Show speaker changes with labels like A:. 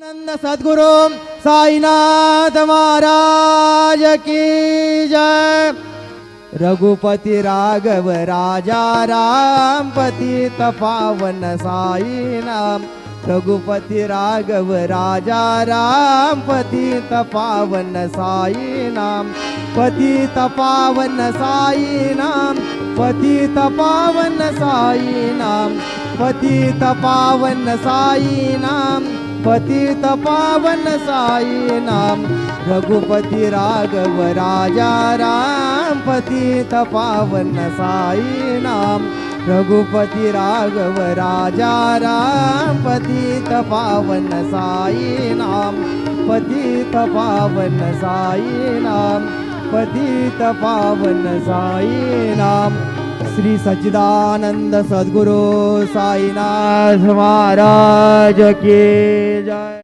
A: आनंद सद्गुरु साईनाथ महाराज की जय। रघुपति राघव राजा राम पतित पावन साई नाम। रघुपति राघव राजा राम पतित पावन साई नाम। पतित पावन साई नाम। पतित पावन साई नाम। पतित पावन साई नाम। पतित पावन साई नाम। रघुपति राघव राजा राम पतित पावन साई नाम। रघुपति राघव राजा राम पतित पावन साई नाम। पतित पावन साई नाम। पतित पावन साई नाम। श्री सच्चिदानंद सद्गुरु साईनाथ महाराज की जय।